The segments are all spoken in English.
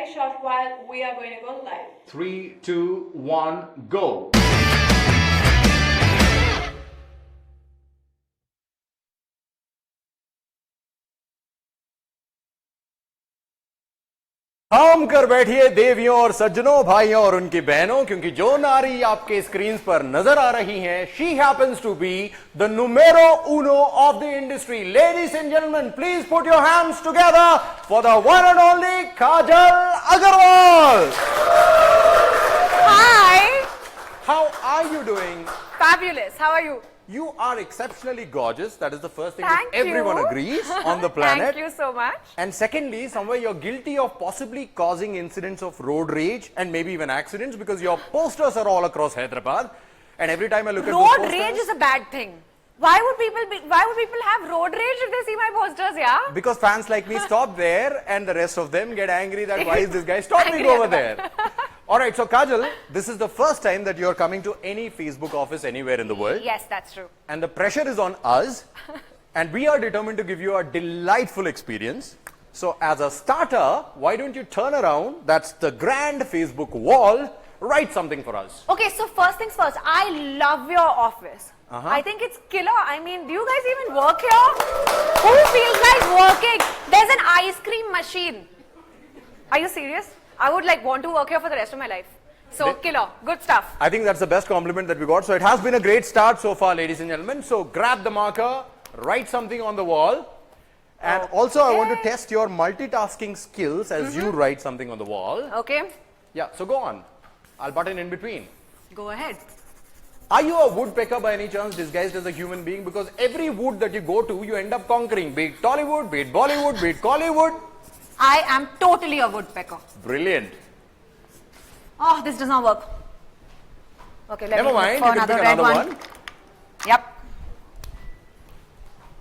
very short while we are going to go live. 3, 2, 1, go. थाम कर बैठिए देवियों और सज्जनों, भाइयों और उनकी बहनों, क्योंकि जो नारी आपके स्क्रीन पर नजर आ रही हैं, she happens to be the numero uno of the industry. Ladies and gentlemen, please put your hands together for the one and only Kajal Aggarwal. Hi. How are you doing? Fabulous. How are you? You are exceptionally gorgeous. That is the first thing Thank that everyone you. agrees on the planet. Thank you so much. And secondly, somewhere you're guilty of possibly causing incidents of road rage and maybe even accidents, because your posters are all across Hyderabad. And every time I look at those Road posters, rage is a bad thing. Why would people have road rage if they see my posters, yeah? because fans like me stop there and the rest of them get angry that why is this guy stopping over there? Alright, so Kajal, this is the first time that you're coming to any Facebook office anywhere in the world. Yes, that's true. And the pressure is on us. And we are determined to give you a delightful experience. So as a starter, why don't you turn around, that's the grand Facebook wall, write something for us. Okay, so first things first, I love your office. I think it's killer. I mean, do you guys even work here? Who feels like working? There's an ice cream machine. Are you serious? I would want to work here for the rest of my life. So, killer. Good stuff. I think that's the best compliment that we got. So it has been a great start so far, ladies and gentlemen. So grab the marker, write something on the wall. And also I want to test your multitasking skills as you write something on the wall. Okay. Yeah, so go on. I'll button in between. Go ahead. Are you a woodpecker by any chance, disguised as a human being? Because every wood that you go to, you end up conquering. Be it Tollywood, be it Bollywood, be it Collywood. I am totally a woodpecker. Brilliant. Oh, this does not work. Okay, let Never me mind, look for you can another pick red another one. one. Yep.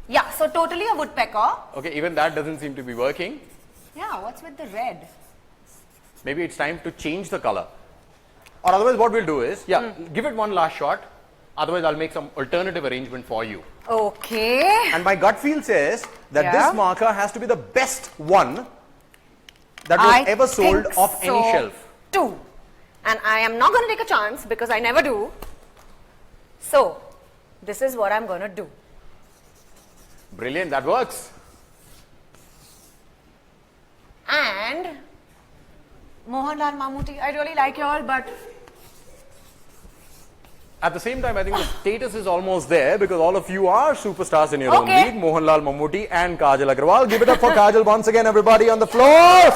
Yeah, so totally a woodpecker. Okay, even that doesn't seem to be working. Yeah, what's with the red? Maybe it's time to change the color. Or otherwise what we'll do is, give it one last shot. Otherwise I'll make some alternative arrangement for you. Okay. And my gut feel says that this marker has to be the best one that was ever sold off any shelf. Too. And I am not going to take a chance because I never do. So, this is what I'm going to do. Brilliant, that works. And Mohanlal Mammootty, I really like you all, but at the same time, I think the status is almost there because all of you are superstars in your own league. Mohanlal Mammootty and Kajal Aggarwal. Give it up for Kajal once again, everybody on the floor.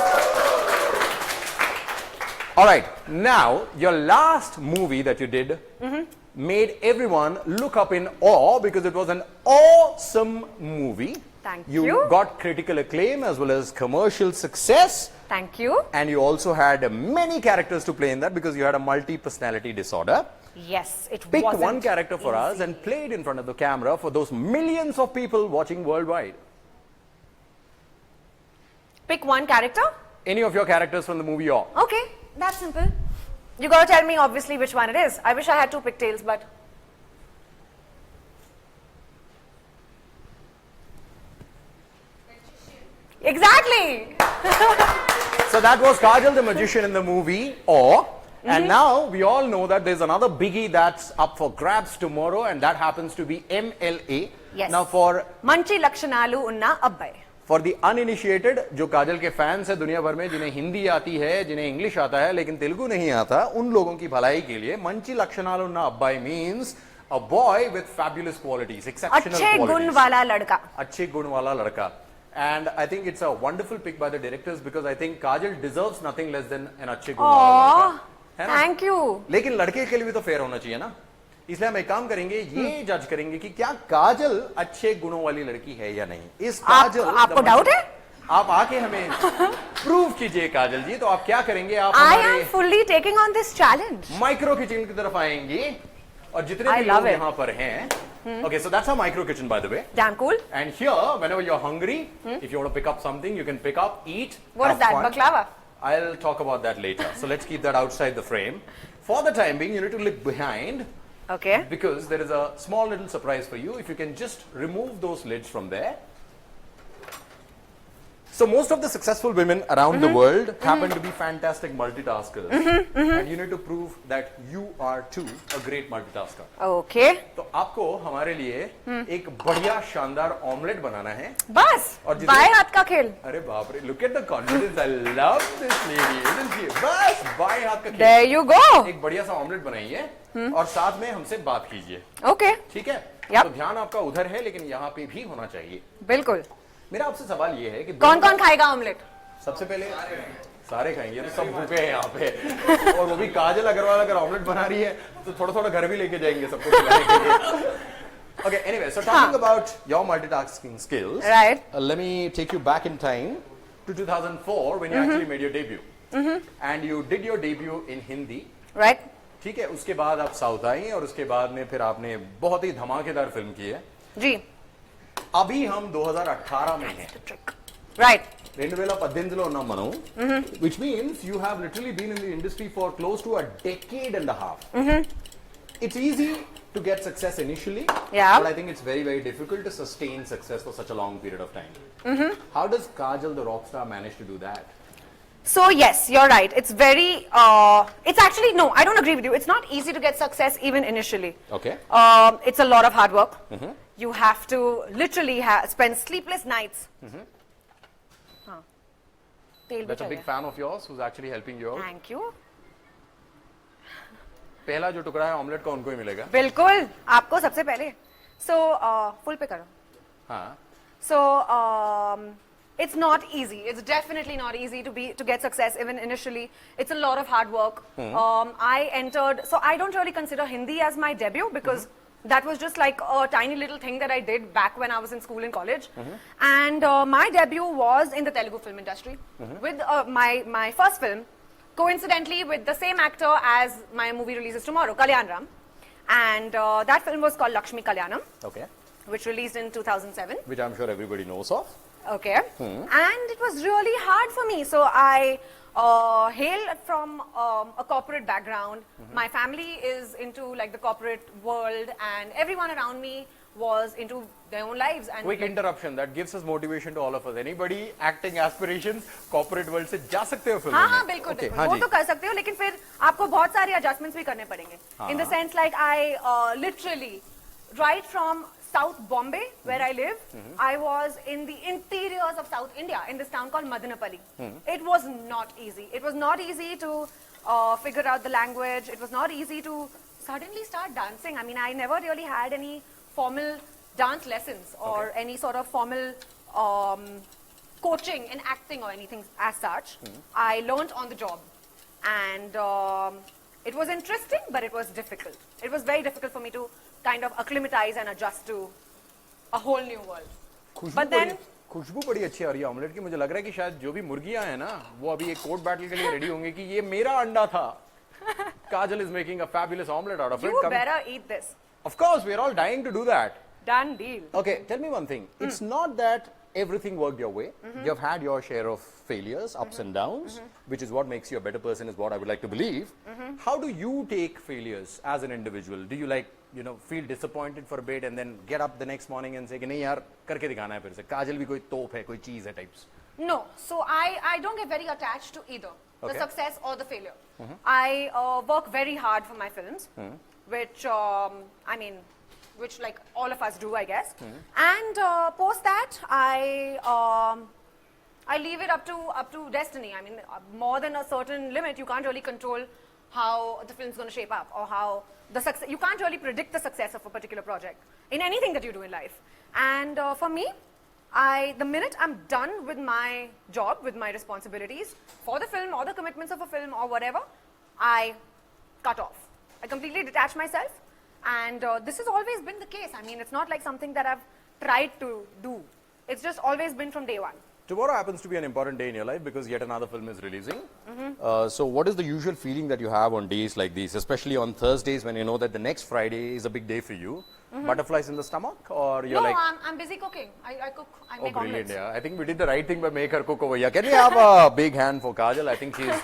Alright, now your last movie that you did made everyone look up in awe because it was an awesome movie. Thank You you. got critical acclaim as well as commercial success. Thank you. And you also had many characters to play in that because you had a multi-personality disorder. Yes, it Pick wasn't one character for us easy. and play it in front of the camera for those millions of people watching worldwide. Pick one character? Any of your characters from the movie or Okay, that's simple. You got to tell me obviously which one it is. I wish I had two pigtails, but exactly. So that was Kajal the magician in the movie or and now we all know that there's another biggie that's up for grabs tomorrow, and that happens to be MLA. Yes. Now for Manchi Lakshanalu Unna Abbai. the uninitiated, जो काजल के fans है दुनिया भर में, जिन्हें हिंदी आती है, जिन्हें इंग्लिश आता है लेकिन तेलुगु नहीं आता, उन लोगों की भलाई के लिए मंची लक्षणालु उन्ना अब्बाई means a boy with fabulous qualities, exceptional अच्छे qualities. गुण वाला लड़का. अच्छे गुण वाला लड़का. And I think it's a wonderful pick by the directors because I think Kajal deserves nothing less than an अच्छे गुण वाला लड़का. है ना? Thank you. लेकिन लड़के के लिए भी तो फेयर होना चाहिए ना, इसलिए हम एक काम करेंगे, ये जज करेंगे कि क्या काजल अच्छे गुणों वाली लड़की है या नहीं. इस काजल आपको डाउट है? आप आके हमें प्रूव कीजिए काजल जी. तो आप क्या करेंगे, आप I हमारे am fully taking on this challenge. Micro kitchen की तरफ आएंगे और जितने I भी love लोग it. यहाँ पर हैं. Okay, so that's our micro kitchen, by the way. Damn cool. And here, whenever you're hungry, if you want to pick up something, you can pick up, eat. What is have that? fun. Baklava? I'll talk about that later. So let's keep that outside the frame. For the time being, you need to look behind Okay. because there is a small little surprise for you. If you can just remove those lids from there. So most of the successful women around the world happen to be fantastic multitaskers, and you need to prove that you are too a great multitasker. Okay. तो आपको हमारे लिए एक बढ़िया शानदार omelette बनाना है. बस. और बाएं हाथ का खेल. अरे बाप रे, look at the confidence. I love this lady, isn't she? बस बाएं हाथ का खेल. There you go. एक बढ़िया सा ऑमलेट बनाइए और साथ में हमसे बात कीजिए. Okay. ठीक है? Yep. तो ध्यान आपका उधर है, लेकिन यहाँ पे भी होना चाहिए. बिल्कुल. मेरा आपसे सवाल ये है कि कौन कौन खाएगा ऑमलेट? सबसे पहले सारे खाएंगे, तो सब भूखे हैं यहाँ पे. और वो भी काजल अग्रवाल अगर ऑमलेट बना रही है तो थोड़ा थोड़ा घर भी लेके जाएंगे सबको खिलाने के लिए. Okay, anyway, so talking about your multitasking skills, right? Let me take you back in time to 2004 when you actually made your debut, and you did your debut in Hindi, right? ठीक है. उसके बाद आप south आई और उसके बाद में फिर आपने बहुत ही धमाकेदार फिल्म की है. जी. अभी हम 2018 में हैं. Right. 2018లో ఉన్నాం మనం, which means you have literally been in the industry for close to a decade and a half. It's easy to get success initially, yeah, but I think it's very, very difficult to sustain success for such a long period of time. How does Kajal the rock star manage to do that? So yes, you're right. It's very, it's actually, no, I don't agree with you. It's not easy to get success even initially. Okay. It's a lot of hard work. You have to literally spend sleepless nights. That's a big fan of yours who's actually helping you out. Thank you. पहला जो टुकड़ा है omelette का उनको ही मिलेगा. बिल्कुल, आपको सबसे पहले. So full पे करो. हाँ. So it's not easy. It's definitely not easy to get success even initially. It's a lot of hard work. I entered, so I don't really consider Hindi as my debut because that was just like a tiny little thing that I did back when I was in school and college. And my debut was in the Telugu film industry with my first film, coincidentally with the same actor as my movie releases tomorrow, Kalyanram. And that film was called Lakshmi Kalyanam, okay, which released in 2007. Which I'm sure everybody knows of. Okay. And it was really hard for me. So I hail from a corporate background. My family is into like the corporate world, and everyone around me was into their own lives. And quick interruption that gives us motivation to all of us. Anybody acting aspirations corporate world से जा सकते हो film में? हाँ बिल्कुल बिल्कुल, वो तो कर सकते हो, लेकिन फिर आपको बहुत सारे adjustments भी करने पड़ेंगे. In the sense like I literally right from South Bombay, where I live, I was in the interiors of South India, in this town called Madanapalli. It was not easy. It was not easy to figure out the language. It was not easy to suddenly start dancing. I mean, I never really had any formal dance lessons or any sort of formal coaching in acting or anything as such. I learned on the job. And it was interesting, but it was difficult. It was very difficult for me to kind of acclimatize and adjust to a whole new world. But then खुशबू बड़ी अच्छी आ रही है omelette की. मुझे लग रहा है कि शायद जो भी मुर्गियां हैं ना वो अभी एक कोर्ट बैटल के लिए रेडी होंगे कि ये मेरा अंडा था. Kajal is making a fabulous omelette out of it. You better eat this. Of course, we are all dying to do that. Done deal. Okay, tell me one thing. It's not that everything worked your way. You've had your share of failures, ups and downs, which is what makes you a better person, is what I would like to believe. How do you take failures as an individual? Do you like, you know, feel disappointed for a bit and then get up the next morning and say कि नहीं यार करके दिखाना है फिर से, काजल भी कोई तोप है, कोई चीज है types? No, so I don't get very attached to either the success or the failure. I work very hard for my films, which I mean, which like all of us do, I guess. And post that, I leave it up to destiny. I mean, more than a certain limit, you can't really control how the film's going to shape up or how the success. You can't really predict the success of a particular project in anything that you do in life. And for me, the minute I'm done with my job, with my responsibilities for the film or the commitments of a film or whatever, I cut off. I completely detach myself. And this has always been the case. I mean, it's not like something that I've tried to do. It's just always been from day one. Tomorrow happens to be an important day in your life because yet another film is releasing. So what is the usual feeling that you have on days like these, especially on Thursdays when you know that the next Friday is a big day for you? Butterflies in the stomach, or you're like... No, I'm busy cooking. I cook. I make brilliant, omelets. Yeah. I think we did the right thing by making her cook over here. Can we have a big hand for Kajal? I think she's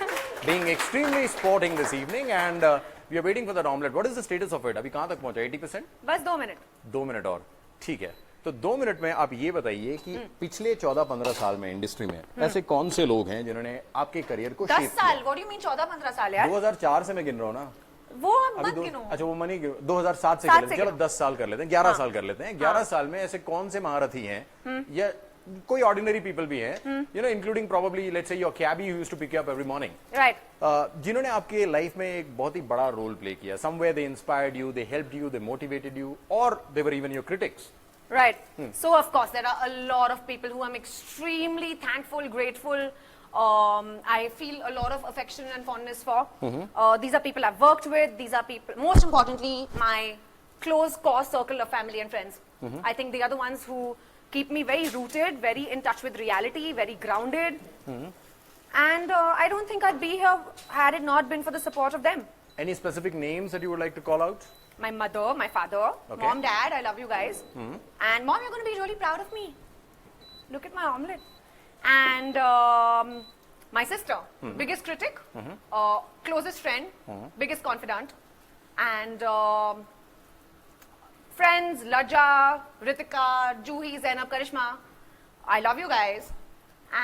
being extremely sporting this evening, and we are waiting for that omelette. What is the status of it? Abhi kahan tak pahuncha? 80%? बस 2 minute. 2 minute और. ठीक है. तो 2 minute में आप ये बताइए कि पिछले 14-15 साल में इंडस्ट्री में ऐसे कौन से लोग हैं जिन्होंने आपके करियर को 10 साल, what do you mean 14-15 साल यार? 2004 से मैं गिन रहा हूँ ना। वो आप मत गिनो। अच्छा वो मनी 2007 से कर लेते हैं, चलो 10 साल कर लेते हैं, 11 साल कर लेते हैं। 11 साल में ऐसे कौन से महारथी हैं या कोई ऑर्डिनरी पीपल भी हैं, you know, including probably let's say your cabby who used to pick you up every morning, right, जिन्होंने आपके लाइफ में एक बहुत ही बड़ा रोल प्ले किया। Somewhere they inspired you, they helped you, they motivated you, और they were even your critics. Right. So of course there are a lot of people who I'm extremely thankful, grateful. I feel a lot of affection and fondness for. These are people I've worked with. These are people, most importantly, my close core circle of family and friends. I think they are the ones who keep me very rooted, very in touch with reality, very grounded. And I don't think I'd be here had it not been for the support of them. Any specific names that you would like to call out? My mother, my father, mom, dad, I love you guys. And mom, you're going to be really proud of me. Look at my omelette. And my sister, biggest critic, closest friend, biggest confidant. And friends, Laja, Ritika, Juhi, Zainab, Karishma, I love you guys.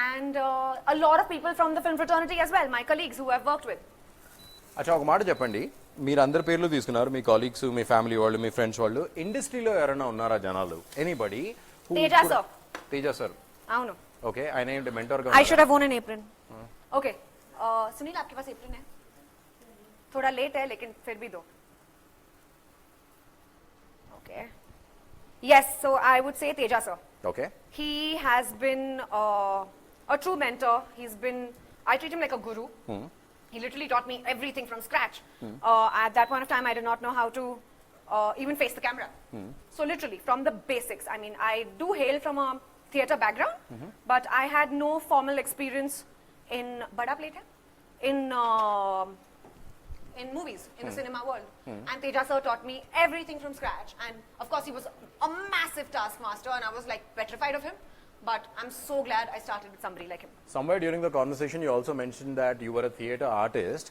And a lot of people from the film fraternity as well, my colleagues who I've worked with. అచ్చా ఒక మాట చెప్పండి, మీరు అందరి పేర్లు తీసుకున్నారు, మీ colleagues, మీ family వాళ్ళు, మీ friends వాళ్ళు, ఇండస్ట్రీలో ఎవరైనా ఉన్నారా జనాలు? Anybody? Teja sir. Teja sir, అవును. ఓకే, ఆయన ఏంటి మెంటర్ గా? I should have worn an apron. Okay, Sunil आपके पास एप्रन है? थोड़ा लेट है लेकिन फिर भी दो. Okay. Yes, so I would say Teja sir. Okay. He has been a true mentor. I treat him like a guru. He literally taught me everything from scratch. At that point of time, I did not know how to even face the camera. So literally, from the basics. I mean, I do hail from a theatre background, but I had no formal experience in bada plate hai, in movies, in the cinema world. And Teja sir taught me everything from scratch. And of course, he was a massive taskmaster, and I was like petrified of him. But I'm so glad I started with somebody like him. Somewhere during the conversation, you also mentioned that you were a theatre artist.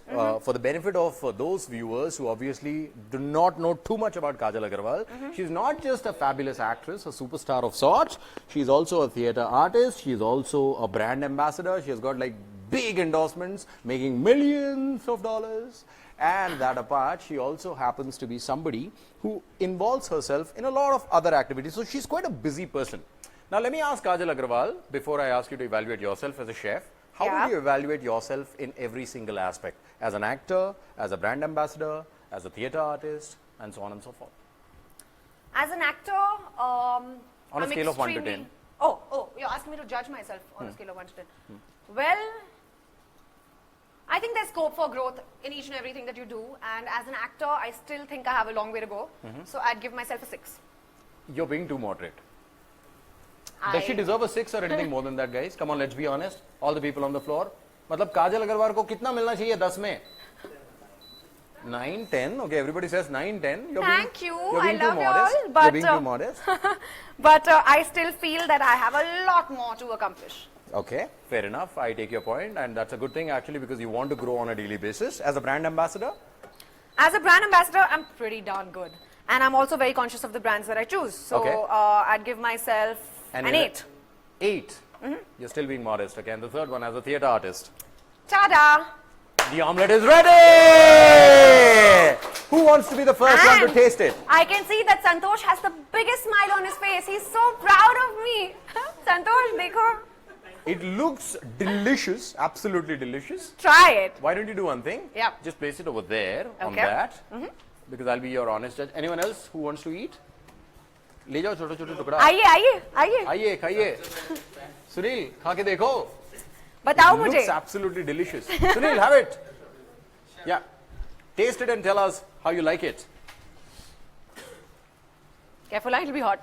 For the benefit of those viewers who obviously do not know too much about Kajal Aggarwal, she's not just a fabulous actress, a superstar of sorts. She's also a theatre artist. She's also a brand ambassador. She has got like big endorsements, making millions of dollars. And that apart, she also happens to be somebody who involves herself in a lot of other activities. So she's quite a busy person. Now let me ask Kajal Aggarwal, before I ask you to evaluate yourself as a chef, how would you evaluate yourself in every single aspect? As an actor, as a brand ambassador, as a theatre artist, and so on and so forth. As an actor, on a scale of 1 to 10. Oh, you're asking me to judge myself on a scale of 1 to 10. Well, I think there's scope for growth in each and everything that you do. And as an actor, I still think I have a long way to go. So I'd give myself a 6. You're being too moderate. Does she deserve a 6 or anything more than that, guys? Come on, let's be honest. All the people on the floor. मतलब काजल अग्रवाल को कितना मिलना चाहिए 10 में? 9, 10. Okay, everybody says 9, 10. Thank you. You're being I love too you modest. all, but You're being too modest. but I still feel that I have a lot more to accomplish. Okay, fair enough. I take your point, and that's a good thing actually because you want to grow on a daily basis. As a brand ambassador? As a brand ambassador, I'm pretty darn good. And I'm also very conscious of the brands that I choose. So I'd give myself an 8. 8? You're still being modest. Okay, and the third one, as a theatre artist? Ta-da! The omelette is ready! Who wants to be the first one to taste it? I can see that Santosh has the biggest smile on his face. He's so proud of me. Santosh, dekho. It looks delicious, absolutely delicious. Try it. Why don't you do one thing? Yeah. Just place it over there on that. Because I'll be your honest judge. Anyone else who wants to eat? ले जाओ छोटे-छोटे टुकड़ा. आइए खाइए. सुनील खा के देखो. बताओ मुझे. It looks absolutely delicious. Sunil, have it. Yeah. Taste it and tell us how you like it. Careful, it'll be hot.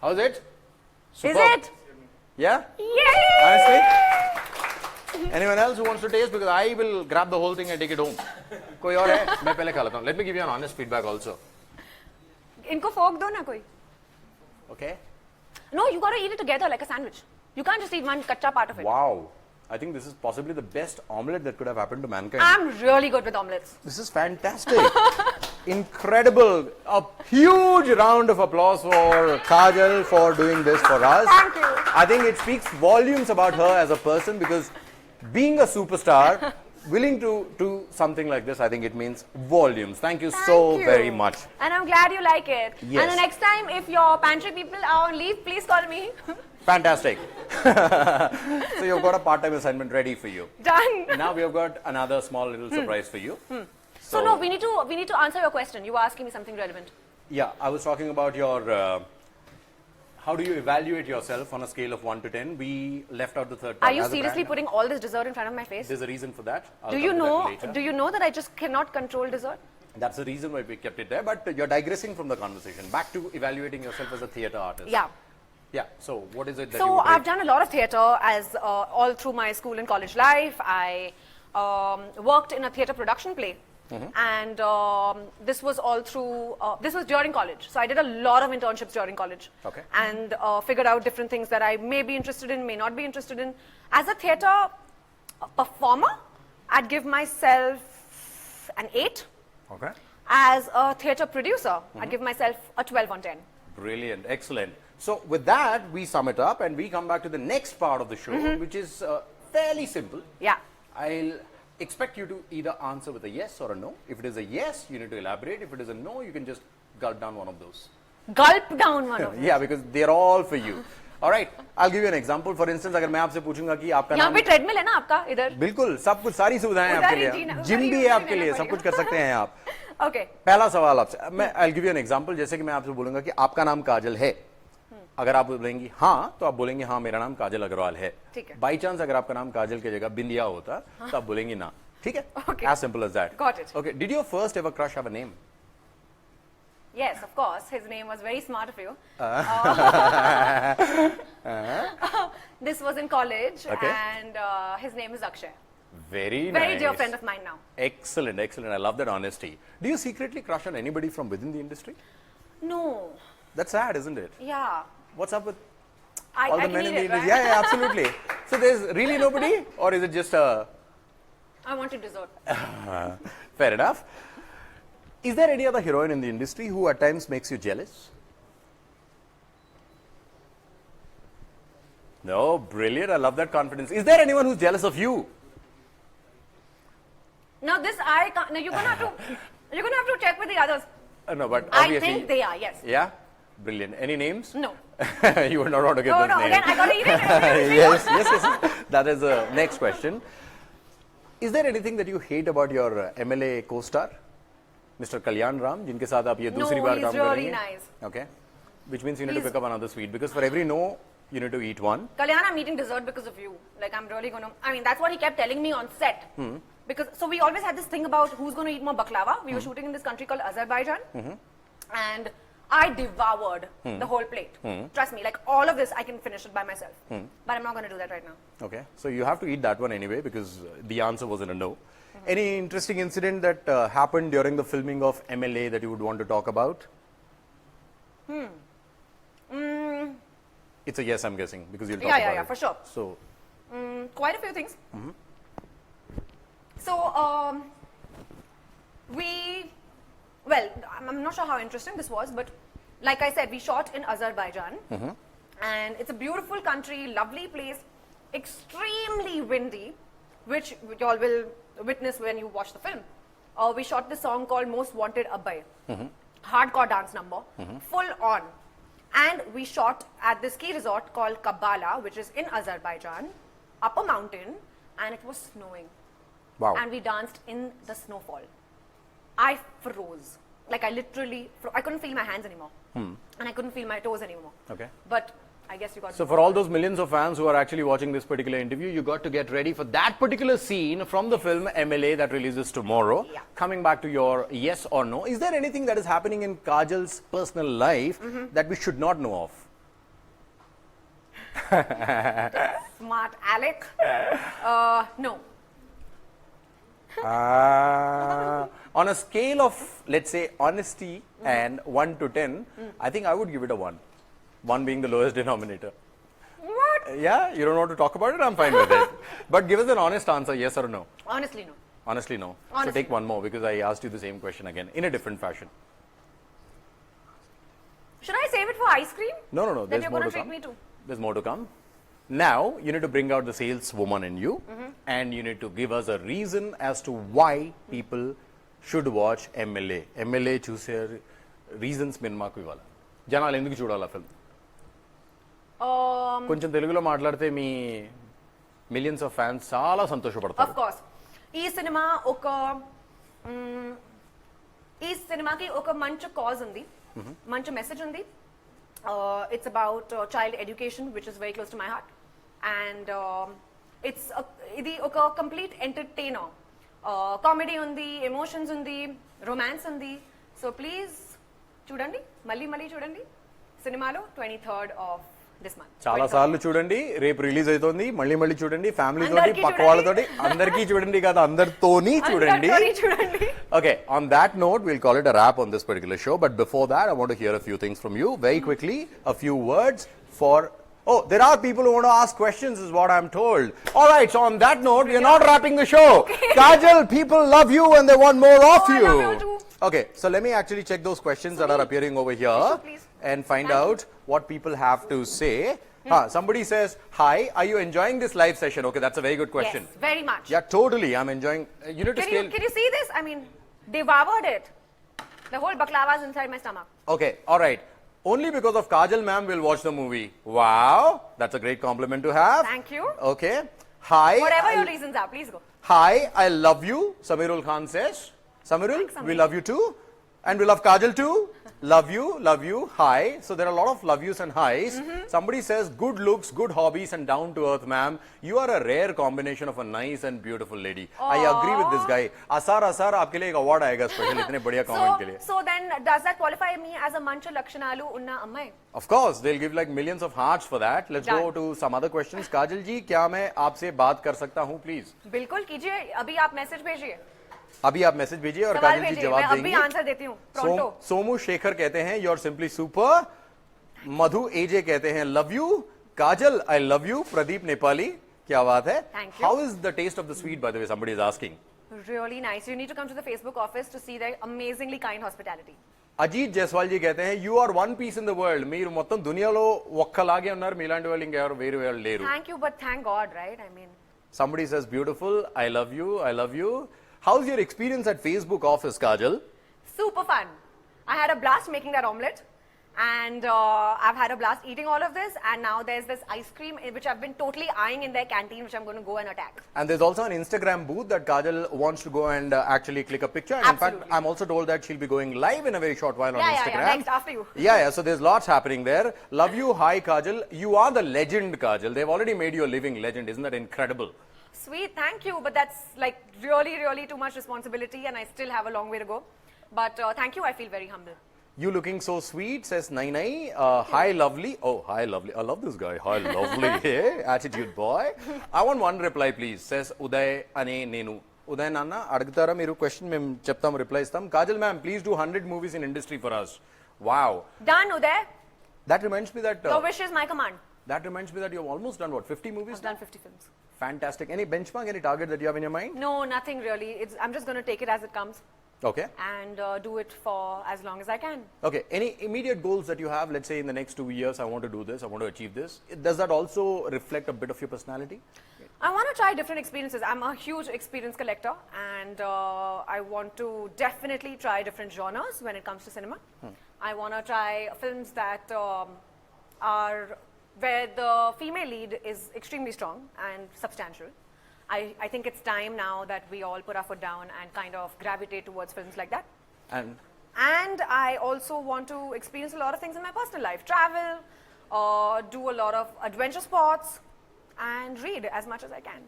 How's it? Superb. Is it? Yeah? Yay! Honestly? Anyone else who wants to taste? Because I will grab the whole thing and take it home. कोई और है? मैं पहले खा लेता हूँ. Let me give you an honest feedback also. इनको fork दो ना कोई. Okay. No, you got to eat it together like a sandwich. You can't just eat one kacha part of it. Wow. I think this is possibly the best omelette that could have happened to mankind. I'm really good with omelettes. This is fantastic. incredible. A huge round of applause for Kajal for doing this for us. Thank you. I think it speaks volumes about her as a person, because being a superstar, willing to do something like this, I think it means volumes. Thank you so very much. And I'm glad you like it. Yes. And the next time, if your pantry people are on leave, please call me. Fantastic. So you've got a part-time assignment ready for you. Done. Now we have got another small little surprise for you. So no, we need to answer your question. You were asking me something relevant. Yeah, I was talking about your how do you evaluate yourself on a scale of 1 to 10? We left out the third part. Are you seriously putting all this dessert in front of my face? There's a reason for that. Do you know that I just cannot control dessert? That's the reason why we kept it there, but you're digressing from the conversation. Back to evaluating yourself as a theatre artist. Yeah. Yeah, so what is it that So I've done a lot of theatre as all through my school and college life. I worked in a theatre production play. And this was all through, this was during college. So I did a lot of internships during college. Okay. And figured out different things that I may be interested in, may not be interested in. As a theatre performer, I'd give myself an 8. Okay. As a theatre producer, I'd give myself a 12 on 10. Brilliant, excellent. So with that, we sum it up and we come back to the next part of the show, which is fairly simple. Yeah. I'll expect you to either answer with a yes or a no. If it is a yes, you need to elaborate. If it is a no, you can just gulp down one of those. Gulp down one of them. Yeah, because they're all for you. All right, I'll give you an example. For instance, अगर मैं आपसे पूछूंगा कि आपका यहाँ नाम पे treadmill है ना आपका इधर? बिल्कुल सब कुछ सारी सुविधाएं हैं आपके लिए, जिम भी है आपके लिए, सब कुछ कर सकते हैं आप. Okay. पहला सवाल आपसे, मैं I'll give you an example. जैसे कि मैं आपसे बोलूंगा कि आपका नाम काजल है. अगर आप बोलेंगी हाँ, तो आप बोलेंगे हाँ मेरा नाम काजल अग्रवाल है. बाई चांस अगर आपका नाम काजल की जगह बिंदिया होता, तो आप बोलेंगी ना. ठीक है? Okay. As simple as that. Got it. Okay. Did your first ever crush have a name? Yes, of course. His name was very smart of you. This was in college, Okay. and his name is Akshay. Very nice. Very dear friend of mine now. Excellent, excellent. I love that honesty. Do you secretly crush on anybody from within the industry? No. That's sad, isn't it? Yeah. What's up with I all the can men in eat the it, industry? right? Yeah, absolutely. So there's really nobody, or is it just a... I wanted dessert. Fair enough. Is there any other heroine in the industry who at times makes you jealous? No, brilliant. I love that confidence. Is there anyone who's jealous of you? Now this I can't. Now you're gonna have to check with the others. No, but I obviously... think they are. Yes. Yeah? Brilliant. Any names? No. You would not want to give No, those no. names. Again, I gotta eat it. Yes. That is the next question. Is there anything that you hate about your MLA co-star, Mr. Kalyan Ram, जिनके साथ आप ये दूसरी बार काम कर रही हैं? No, he's really nice. Okay. Which means you need to pick up another sweet, because for every no, you need to eat one. Kalyan, I'm eating dessert because of you. Like I'm really gonna. I mean, that's what he kept telling me on set. Because so we always had this thing about who's going to eat more baklava. We were shooting in this country called Azerbaijan, and I devoured the whole plate. Trust me, like all of this, I can finish it by myself. But I'm not going to do that right now. Okay, so you have to eat that one anyway, because the answer wasn't a no. Any interesting incident that happened during the filming of MLA that you would want to talk about? It's a yes, I'm guessing, because you'll talk about it. Yeah, for sure. So, quite a few things. So, well, I'm not sure how interesting this was, but like I said, we shot in Azerbaijan, and it's a beautiful country, lovely place, extremely windy, which you all will witness when you watch the film. We shot this song called Most Wanted Abhay, hardcore dance number, full on. And we shot at this ski resort called Kabala, which is in Azerbaijan, up a mountain, and it was snowing. wow. And we danced in the snowfall. I froze. Like I literally, I couldn't feel my hands anymore. And I couldn't feel my toes anymore. Okay. But I guess you got So for all those millions of fans who are actually watching this particular interview, you got to get ready for that particular scene from the film MLA that releases tomorrow. Yeah. Coming back to your yes or no, is there anything that is happening in Kajal's personal life that we should not know of? Smart Alec. No. On a scale of, let's say, honesty and 1 to 10, I think I would give it a 1. 1 being the lowest denominator. What? Yeah, you don't want to talk about it? I'm fine with it. But give us an honest answer, yes or no. Honestly, no. Honestly, no. Honestly. So take one more because I asked you the same question again in a different fashion. Should I save it for ice cream? No, no, no. That There's you're more going to to come. treat me to. There's more to come. Now you need to bring out the saleswoman in you, and you need to give us a reason as to why people should watch MLA. MLA చూసే reasons మీరు మాకు ఇవ్వాలి. జనాలు ఎందుకు చూడాలి ఆ film? కొంచెం తెలుగులో మాట్లాడితే మీ మిలియన్స్ ఆఫ్ ఫ్యాన్స్ చాలా సంతోషపడతారు. Of course. ఈ సినిమాకి ఒక మంచి కాజ్ ఉంది, మంచి మెసేజ్ ఉంది. It's about child education, which is very close to my heart, and ఇది ఒక కంప్లీట్ ఎంటర్టైనర్. కామెడీ ఉంది, ఎమోషన్స్ ఉంది, రొమాన్స్ ఉంది. సో ప్లీజ్ చూడండి, మళ్ళీ చూడండి సినిమాలో 23rd of this month. చాలా సార్లు చూడండి, రేపు రిలీజ్ అవుతుంది, మళ్ళీ చూడండి, ఫ్యామిలీ తోటి, అందరికీ పక్క చూడండి. వాళ్ళతోటి, అందరికీ చూడండి కాదు, అందరితోని చూడండి. చూడండి. Okay, on that note, we'll call it a wrap on this particular show. But before that, I want to hear a few things from you. Very quickly, a few words for... Oh, there are people who want to ask questions, is what I'm told. All right, so on that note, we are not wrapping the show. Kajal, people love you and they want more of I you. love you too. Okay, so let me actually check those questions that are appearing over here please. and find Thank out what people have to say. Somebody says, hi, are you enjoying this live session? Okay, that's a very good question. Yes, very much. Yeah, totally. I'm enjoying. You need to scale. Can you see this? I mean, devoured it. The whole baklava is inside my stomach. Okay, all right. Only because of Kajal ma'am we'll watch the movie. Wow, that's a great compliment to have. Thank you. Okay. Hi. Whatever your reasons are, please go. Hi, I love you, Samirul Khan says. Samirul, Thanks, Samir. we love you too. And we love Kajal too. Love you. Hi. So there are a lot of love yous and highs. Somebody says, good looks, good hobbies and down to earth, ma'am. You are a rare combination of a nice and beautiful lady. I agree with this guy. Asar, आपके लिए एक award आएगा special इतने बढ़िया comment के लिए. So then, does that qualify me as a mancha lakshanalu unna ammai? Of course, they'll give like millions of hearts for that. Let's Done. go to some other questions. Kajal ji, क्या मैं आपसे बात कर सकता हूँ, please? बिल्कुल कीजिए. अभी आप मैसेज भेजिए. अभी आप मैसेज भेजिए और सवाल काजल जी भेजिए. जवाब मैं देंगे. अभी आंसर देती हूँ. Pronto. सोमू शेखर कहते हैं you're simply super. मधु एजे कहते हैं love you. Kajal I love you. Pradeep Nepali, क्या बात है? Thank you. How is the taste of the sweet, by the way? Somebody is asking. Really nice. You need to come to the Facebook office to see their amazingly kind hospitality. Ajit Jaiswal ji कहते हैं you are one piece in the world. మీరు మొత్తం దునియాలో ఒక్కలాగే ఉన్నారు, మీలాంటి వాళ్ళు ఇంకెవరు వేరే వాళ్ళు లేరు. Thank you, but thank God, right? I mean, Somebody says beautiful. I love you. I love you. How's your experience at Facebook office, Kajal? super fun. I had a blast making that omelette, and I've had a blast eating all of this, and now there's this ice cream which I've been totally eyeing in their canteen, which I'm going to go and attack. And there's also an Instagram booth that Kajal wants to go and actually click a picture. And in fact, Absolutely. I'm also told that she'll be going live in a very short while on Yeah, Instagram. yeah, next after you. Yeah, so there's lots happening there. Love you. Hi, Kajal. You are the legend, Kajal. They've already made you a living legend. Isn't that incredible? Sweet, thank you, but that's like really too much responsibility, and I still have a long way to go. But thank you, I feel very humble. You looking so sweet, says Nainai. Hi, lovely. Oh, hi, lovely. I love this guy. Hi, lovely. Hey, attitude boy. I want one reply, please, says Uday Ane Nenu. Uday Nana, adgutara meeru question mem cheptam reply istam. Kajal ma'am, please do 100 movies in industry for us. Wow. Done, Uday. That reminds me that... Your wish is my command. That reminds me that you've almost done what, 50 movies? I've done 50 films. Fantastic. Any benchmark, any target that you have in your mind? No, nothing really. I'm just going to take it as it comes Okay. and do it for as long as I can. Okay. Any immediate goals that you have? Let's say in the next 2 years, I want to do this, I want to achieve this. Does that also reflect a bit of your personality? I want to try different experiences. I'm a huge experience collector, and I want to definitely try different genres when it comes to cinema. I want to try films that are where the female lead is extremely strong and substantial. I think it's time now that we all put our foot down and kind of gravitate towards films like that. And I also want to experience a lot of things in my personal life. Travel, do a lot of adventure sports, and read as much as I can.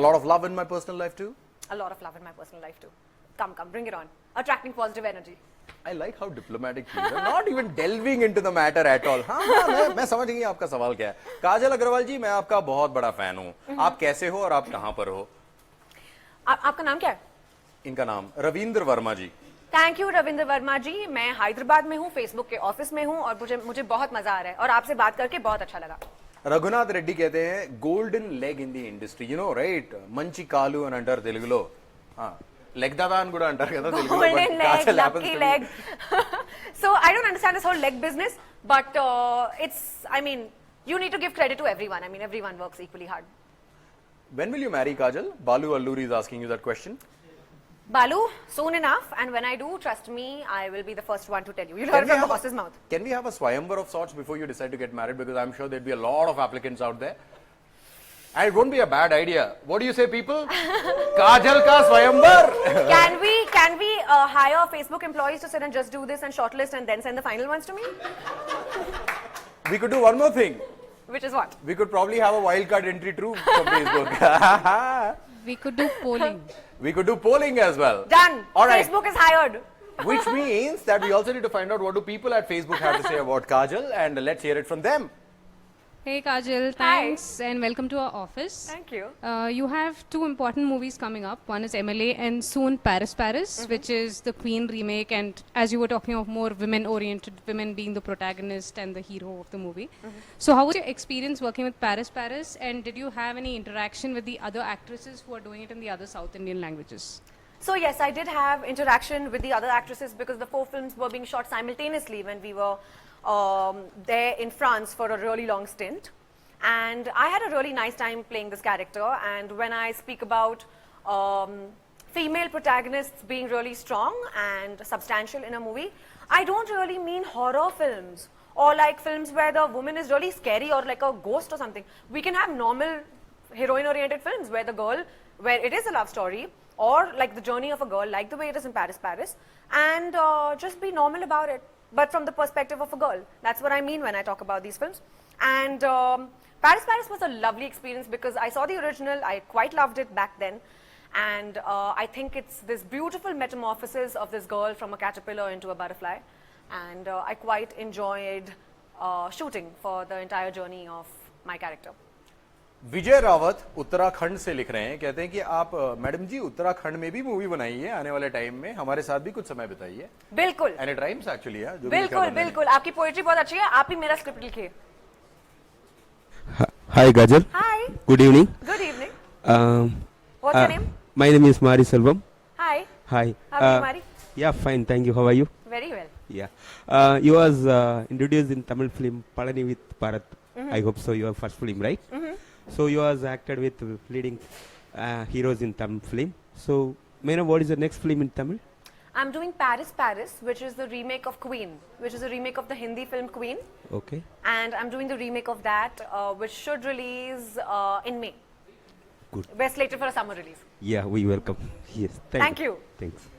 A lot of love in my personal life too? A lot of love in my personal life too. Come, bring it on. Attracting positive energy. I like how diplomatic he is. I'm not even delving into the matter at all. हाँ, मैं समझ गई आपका सवाल क्या है. काजल अग्रवाल जी, मैं आपका बहुत बड़ा फैन हूँ. आप कैसे हो और आप कहाँ पर हो? आपका नाम क्या है? इनका नाम रविंद्र वर्मा जी. थैंक यू रविंद्र वर्मा जी. मैं हैदराबाद में हूँ, फेसबुक के ऑफिस में हूँ, और मुझे बहुत मजा आ रहा है और आपसे बात करके बहुत अच्छा लगा. रघुनाथ रेड्डी कहते हैं golden leg in the industry, you know right, మంచి కాలు అని అంటారు తెలుగులో. లెగ్ దాదా అని కూడా అంటారు కదా తెలుగులో, but Golden leg, Kajal happens lucky to be- leg. So I don't understand this whole leg business, but it's, I mean, you need to give credit to everyone. I mean, everyone works equally hard. When will you marry Kajal? Balu Alluri is asking you that question. Balu, soon enough, and when I do, trust me, I will be the first one to tell you. You'll hear it from the horse's mouth. Can we have a swayamvar of sorts before you decide to get married? Because I'm sure there'd be a lot of applicants out there. And it won't be a bad idea. What do you say, people? Kajal ka swayamvar. Can we hire Facebook employees to sit and just do this and shortlist and then send the final ones to me? We could do one more thing. Which is what? We could probably have a wildcard entry too from Facebook. We could do polling. We could do polling as well. Done. All right. Facebook is hired. Which means that we also need to find out what do people at Facebook have to say about Kajal, and let's hear it from them. Hey Kajal, thanks and welcome to our office. Thank you. You have two important movies coming up. One is MLA and soon Paris Paris, which is the Queen remake, and as you were talking of more women-oriented, women being the protagonist and the hero of the movie. So how was your experience working with Paris Paris, and did you have any interaction with the other actresses who are doing it in the other South Indian languages? So yes, I did have interaction with the other actresses because the 4 films were being shot simultaneously when we were there in France for a really long stint. And I had a really nice time playing this character. And when I speak about female protagonists being really strong and substantial in a movie, I don't really mean horror films or like films where the woman is really scary or like a ghost or something. We can have normal heroine-oriented films where the girl, where it is a love story, or like the journey of a girl, like the way it is in Paris Paris, and just be normal about it, but from the perspective of a girl. That's what I mean when I talk about these films. And Paris Paris was a lovely experience because I saw the original, I quite loved it back then, and I think it's this beautiful metamorphosis of this girl from a caterpillar into a butterfly, and I quite enjoyed shooting for the entire journey of my character. विजय रावत उत्तराखंड से लिख रहे हैं, कहते हैं कि आप madam जी उत्तराखंड में भी मूवी बनाइए आने वाले टाइम में, हमारे साथ भी कुछ समय बिताइए. बिल्कुल. And it rhymes actually. बिल्कुल बिल्कुल, आपकी पोएट्री बहुत अच्छी है, आप ही मेरा स्क्रिप्ट लिखिए. Hi Kajal. Hi. Good evening. Good evening. What's your name? My name is Mari Selvam. Hi. Hi. How are you, Mari? Yeah, fine. Thank you. How are you? Very well. Yeah. You was introduced in Tamil film Palani with Bharat. I hope so. Your first film, right? So you was acted with leading heroes in Tamil film. So, may I know what is the next film in Tamil? I'm doing Paris Paris, which is the remake of Queen, which is a remake of the Hindi film Queen. Okay. And I'm doing the remake of that, which should release in May. Good. We're slated for a summer release. Yeah, we welcome. Yes. Thank you. Thanks.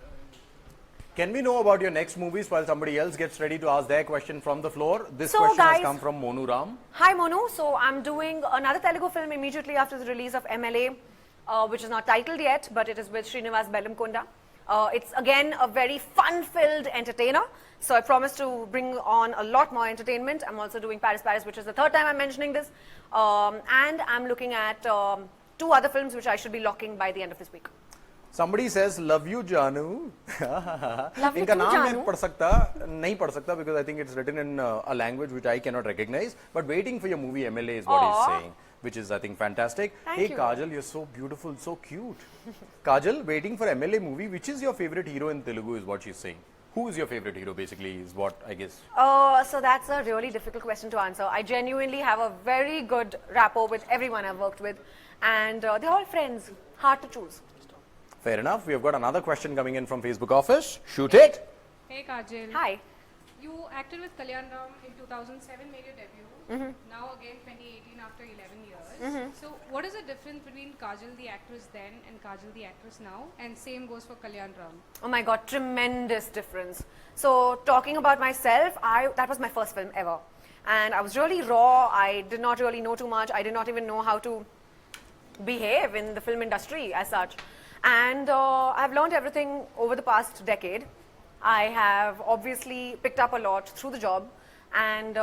Can we know about your next movies while somebody else gets ready to ask their question from the floor? This So, question has guys- come from Monu Ram. Hi Monu, so I'm doing another Telugu film immediately after the release of MLA, which is not titled yet, but it is with Srinivas Bellamkonda. It's again a very fun-filled entertainer, so I promise to bring on a lot more entertainment. I'm also doing Paris Paris, which is the 3rd time I'm mentioning this, and I'm looking at 2 other films which I should be locking by the end of this week. Somebody says love you Janu. Love you इनका too, नाम Janu. मैं नहीं पढ़ सकता because I think it's written in a language which I cannot recognize. But waiting for your movie MLA is what he's Aw. saying, which is I think fantastic. Thank Hey you. Kajal, you're so beautiful, so cute. Kajal, waiting for MLA movie. Which is your favorite hero in Telugu? Is what she's saying. Who is your favorite hero? Basically, is what I guess. So that's a really difficult question to answer. I genuinely have a very good rapport with everyone I've worked with, and they're all friends. Hard to choose. Fair enough. We have got another question coming in from Facebook office. Shoot it. Hey Kajal. Hi. You acted with Kalyan Ram in 2007, made your debut. Now again 2018 after 11 years. So what is the difference between Kajal the actress then and Kajal the actress now? And same goes for Kalyan Ram. Oh my God, tremendous difference. So talking about myself, that was my first film ever. And I was really raw. I did not really know too much. I did not even know how to behave in the film industry as such. And I've learned everything over the past decade. I have obviously picked up a lot through the job. And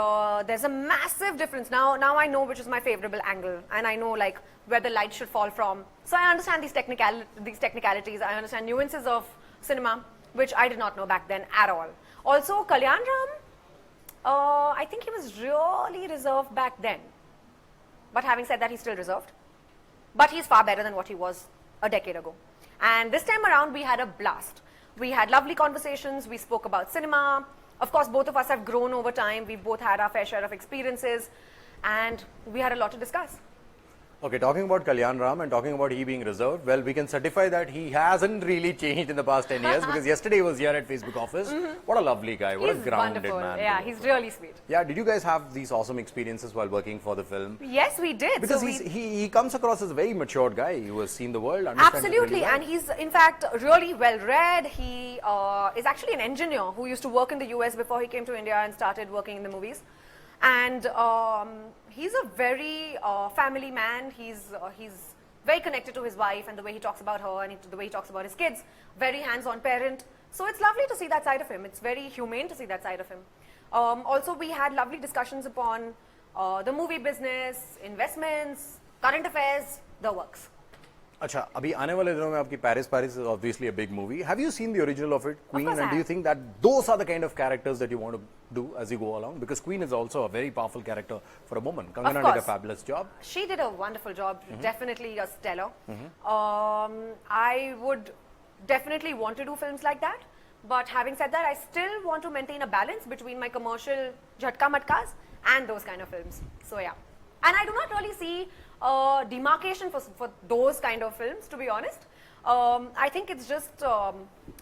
there's a massive difference. Now I know which is my favorable angle. And I know like where the light should fall from. So I understand these technicalities. I understand nuances of cinema, which I did not know back then at all. Also, Kalyan Ram, I think he was really reserved back then. But having said that, he's still reserved. But he's far better than what he was a decade ago. And this time around, we had a blast. We had lovely conversations. We spoke about cinema. Of course, both of us have grown over time. We've both had our fair share of experiences. And we had a lot to discuss. Okay, talking about Kalyan Ram and talking about he being reserved, well, we can certify that he hasn't really changed in the past 10 years because yesterday he was here at Facebook office. What a lovely guy. What He's a grounded wonderful. man. Yeah, he's really sweet. Yeah, did you guys have these awesome experiences while working for the film? Yes, we did. Because So he comes across as a very matured guy who has seen the world. Understands it Absolutely, really well. and he's in fact really well read. He is actually an engineer who used to work in the US before he came to India and started working in the movies. And he's a very family man. He's very connected to his wife and the way he talks about her and the way he talks about his kids. Very hands-on parent. So it's lovely to see that side of him. It's very humane to see that side of him. Also, we had lovely discussions upon the movie business, investments, current affairs, the works. अच्छा, अभी आने वाले दिनों में आपकी Paris is obviously a big movie. Have you seen the original of it, Queen? course I And do you have. think that those are the kind of characters that you want to do as you go along? Because Queen is also a very powerful character for a woman. Kangana did a course. fabulous job. She did a wonderful job, definitely a stellar. I would definitely want to do films like that. But having said that, I still want to maintain a balance between my commercial jhatka matkas and those kind of films. So yeah. And I do not really see demarcation for those kind of films, to be honest. I think it's just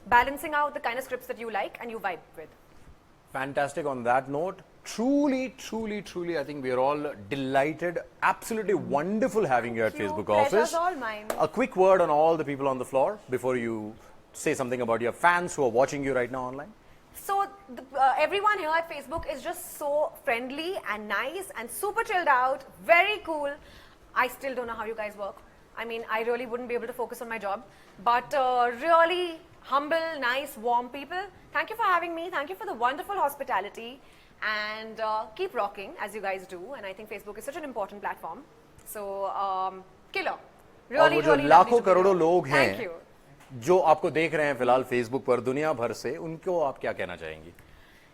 balancing out the kind of scripts that you like and you vibe with. Fantastic on that note. Truly, I think we are all delighted. Absolutely wonderful having you at Thank you. Facebook Pleasure's office. all mine. A quick word on all the people on the floor before you say something about your fans who are watching you right now online. So everyone here at Facebook is just so friendly and nice and super chilled out, very cool. I still don't know how you guys work. I mean, I really wouldn't be able to focus on my job. But really humble, nice, warm people. Thank you for having me. Thank you for the wonderful hospitality. And keep rocking as you guys do. And I think Facebook is such an important platform. So, killer. और Really, वो जो really लाखों lovely to be करोड़ों here. लोग Thank हैं you. जो आपको देख रहे हैं फिलहाल फेसबुक पर दुनिया भर से, उनको आप क्या कहना चाहेंगी?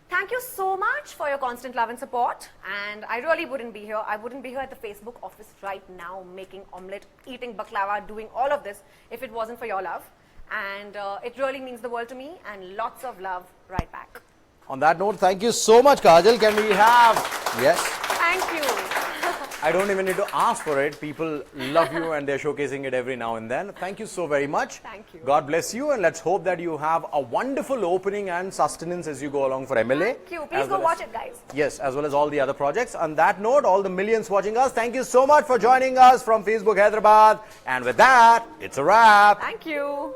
Thank you so much for your constant love and support. And I really wouldn't be here. I wouldn't be here at the Facebook office right now making omelette, eating baklava, doing all of this if it wasn't for your love. And it really means the world to me and lots of love right back. On that note, thank you so much, Kajal. Can we have... Yes? Thank you. I don't even need to ask for it. People love you and they're showcasing it every now and then. Thank you so very much. Thank you. God bless you, and let's hope that you have a wonderful opening and sustenance as you go along for MLA. Thank you. Please go watch it, guys. Yes, as well as all the other projects. On that note, all the millions watching us, thank you so much for joining us from Facebook Hyderabad. And with that, it's a wrap. Thank you.